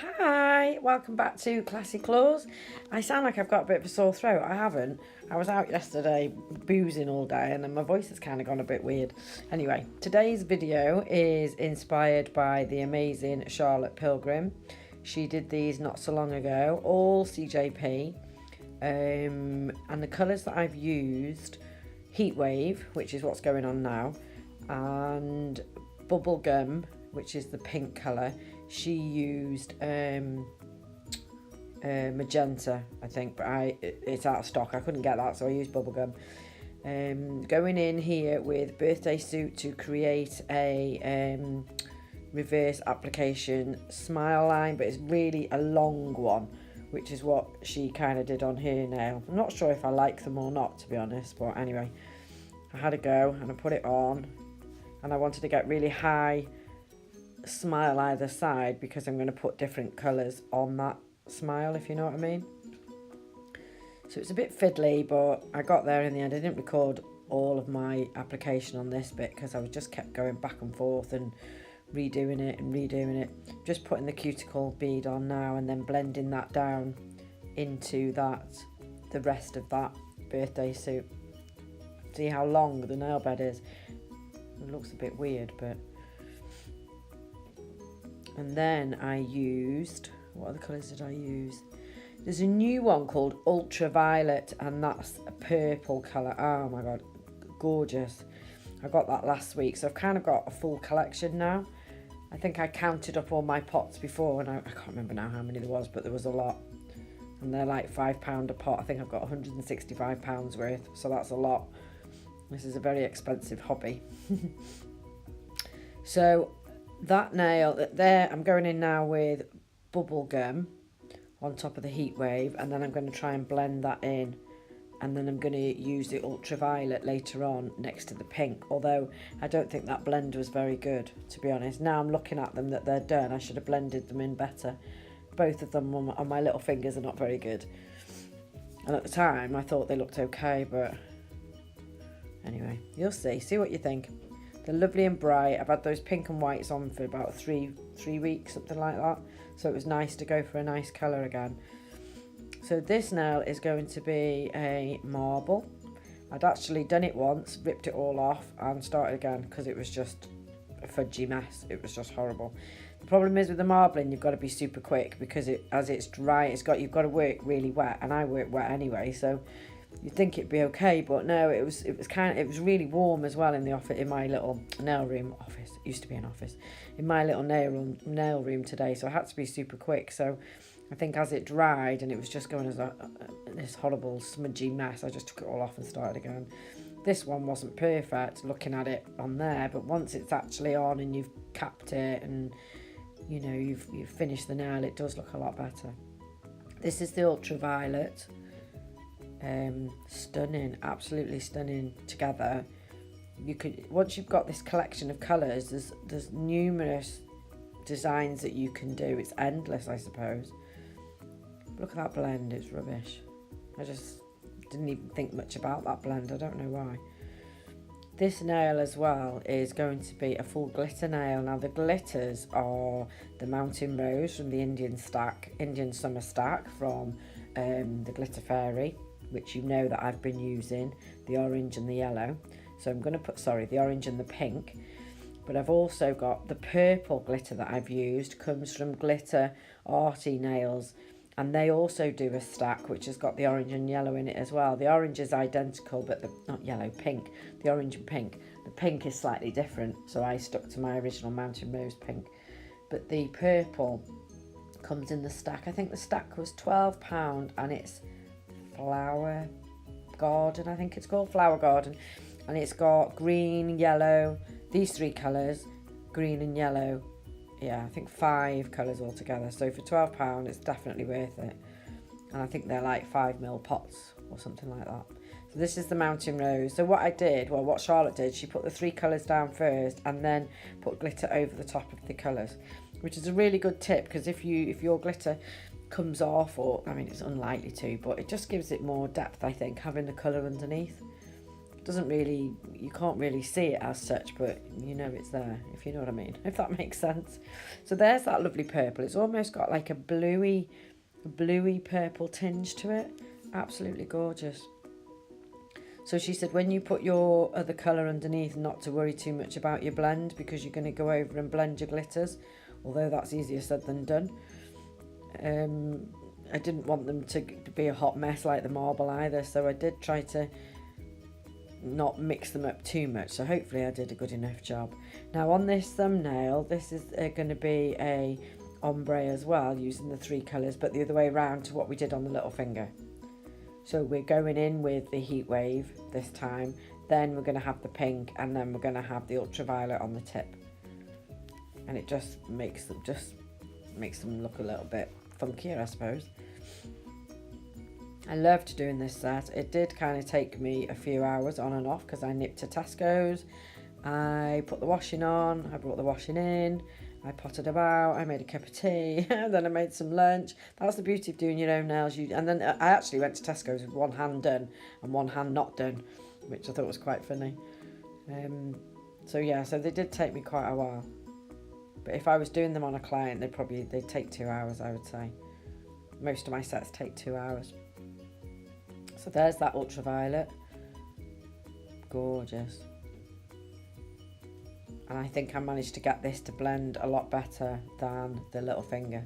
Hi, welcome back to Classy Claws. I sound like I've got a bit of a sore throat. I haven't. I was out yesterday boozing all day and then my voice has kind of gone a bit weird. Anyway, today's video is inspired by the amazing Charlotte Pilgrim. She did these not so long ago, all CJP. And the colours that I've used, Heatwave, which is what's going on now, and Bubblegum, which is the pink colour. She used magenta, I think, but it's out of stock. I couldn't get that, so I used Bubblegum. Going in here with Birthday Suit to create a reverse application smile line, but it's really a long one, which is what she kind of did on her nail. I'm not sure if I like them or not, to be honest, but anyway, I had a go and I put it on, and I wanted to get really high smile either side because I'm going to put different colours on that smile, if you know what I mean. So it's a bit fiddly, but I got there in the end. I didn't record all of my application on this bit because I was just kept going back and forth and redoing it. Just putting the cuticle bead on now and then blending that down into the rest of that birthday suit. See how long the nail bed is. It looks a bit weird, but... And then I used, what other colours did I use? There's a new one called Ultraviolet, and that's a purple colour. Oh my god, gorgeous. I got that last week, so I've kind of got a full collection now. I think I counted up all my pots before, and I can't remember now how many there was, but there was a lot. And they're like £5 a pot. I think I've got £165 worth, so that's a lot. This is a very expensive hobby. So that nail there, I'm going in now with Bubblegum on top of the Heatwave, and then I'm going to try and blend that in, and then I'm going to use the Ultraviolet later on next to the pink, although I don't think that blend was very good, to be honest. Now I'm looking at them that they're done, I should have blended them in better. Both of them on my little fingers are not very good, and at the time I thought they looked okay, but anyway, you'll see what you think. They're lovely and bright. I've had those pink and whites on for about three weeks, something like that. So it was nice to go for a nice colour again. So this nail is going to be a marble. I'd actually done it once, ripped it all off and started again because it was just a fudgy mess. It was just horrible. The problem is with the marbling, you've got to be super quick because as it's dry, you've got to work really wet, and I work wet anyway, so you'd think it'd be okay, but no, it was really warm as well in the office, in my little nail room office. It used to be an office. In my little nail room today, so I had to be super quick. So I think as it dried and it was just going as this horrible smudgy mess, I just took it all off and started again. This one wasn't perfect looking at it on there, but once it's actually on and you've capped it and you know you've finished the nail, it does look a lot better. This is the Ultraviolet. Stunning, absolutely stunning together. You could, once you've got this collection of colours, there's numerous designs that you can do. It's endless, I suppose. Look at that blend, it's rubbish. I just didn't even think much about that blend, I don't know why. This nail as well is going to be a full glitter nail. Now the glitters are the Mountain Rose from the Indian Summer Stack from the Glitter Fairy, which you know that I've been using, the orange and the yellow. So I'm going to put, the orange and the pink. But I've also got the purple glitter that I've used, comes from Glitter Arty Nails. And they also do a stack which has got the orange and yellow in it as well. The orange is identical, but not yellow, pink. The orange and pink. The pink is slightly different, so I stuck to my original Mountain Rose pink. But the purple comes in the stack. I think the stack was £12 and it's Flower Garden, I think it's called, Flower Garden, and it's got green, yellow, these three colours, green and yellow. Yeah, I think 5 colours altogether. So for £12 it's definitely worth it, and I think they're like 5mm pots or something like that. So this is the Mountain Rose. So what Charlotte did, she put the 3 colours down first and then put glitter over the top of the colours, which is a really good tip, because if your glitter comes off, or I mean it's unlikely to, but it just gives it more depth, I think, having the colour underneath. Doesn't really, you can't really see it as such, but you know it's there, if you know what I mean, if that makes sense. So there's that lovely purple. It's almost got like a bluey purple tinge to it. Absolutely gorgeous. So she said when you put your other colour underneath, not to worry too much about your blend, because you're going to go over and blend your glitters, although that's easier said than done. I didn't want them to be a hot mess like the marble either, so I did try to not mix them up too much, so hopefully I did a good enough job. Now on this thumbnail, this is going to be a ombre as well, using the 3 colours, but the other way around to what we did on the little finger. So we're going in with the heat wave this time, then we're going to have the pink, and then we're going to have the ultraviolet on the tip, and it just makes them look a little bit funkier, I suppose. I loved doing this set. It did kind of take me a few hours on and off because I nipped to Tesco's, I put the washing on, I brought the washing in, I potted about, I made a cup of tea, then I made some lunch. That's the beauty of doing your own nails. And then I actually went to Tesco's with one hand done and one hand not done, which I thought was quite funny. So yeah, so they did take me quite a while. But if I was doing them on a client, they'd take 2 hours, I would say. Most of my sets take 2 hours. So there's that ultraviolet. Gorgeous. And I think I managed to get this to blend a lot better than the little finger.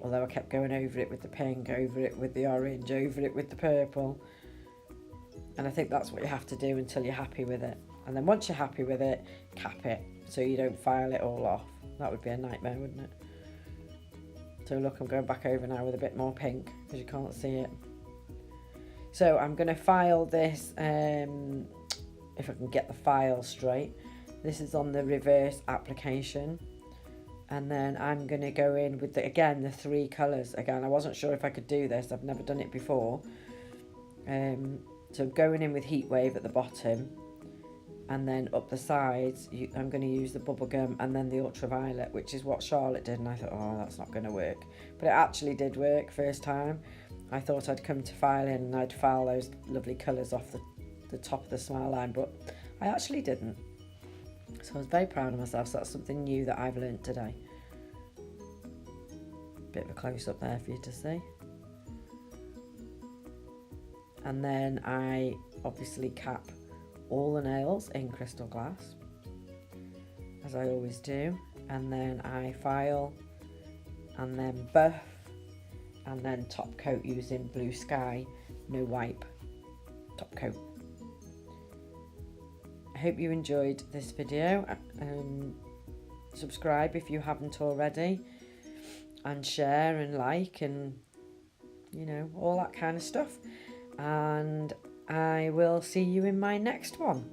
Although I kept going over it with the pink, over it with the orange, over it with the purple. And I think that's what you have to do until you're happy with it. And then once you're happy with it, cap it so you don't file it all off. That would be a nightmare, wouldn't it? So look, I'm going back over now with a bit more pink because you can't see it. So I'm going to file this, if I can get the file straight. This is on the reverse application. And then I'm going to go in with, again, the 3 colours. Again, I wasn't sure if I could do this. I've never done it before. So going in with Heat Wave at the bottom. And then up the sides, I'm going to use the bubblegum and then the ultraviolet, which is what Charlotte did. And I thought, oh, that's not going to work. But it actually did work first time. I thought I'd come to file in and I'd file those lovely colours off the top of the smile line, but I actually didn't. So I was very proud of myself. So that's something new that I've learnt today. Bit of a close-up there for you to see. And then I obviously cap all the nails in crystal glass, as I always do. And then I file and then buff and then top coat using Blue Sky No Wipe top coat. I hope you enjoyed this video. Subscribe if you haven't already, and share and like and you know, all that kind of stuff. And I will see you in my next one.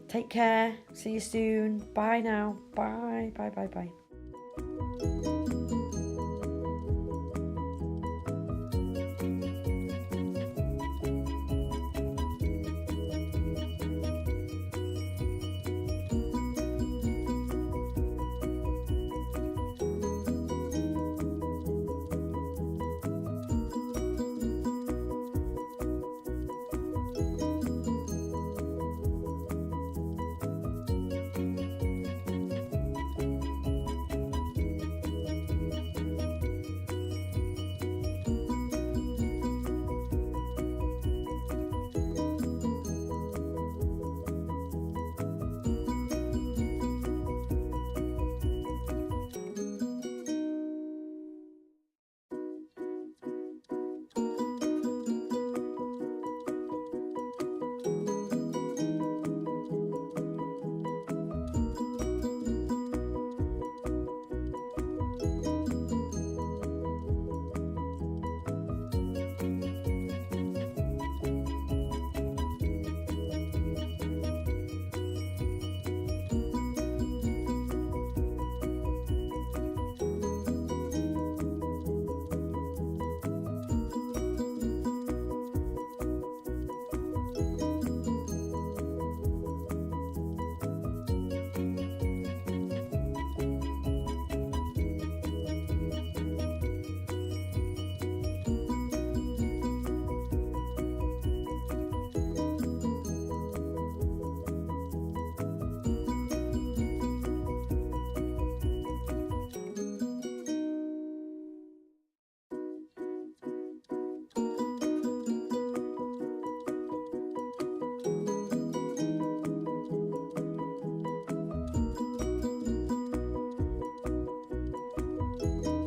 Take care. See you soon. Bye now. Bye. Bye. Bye. Bye. bye.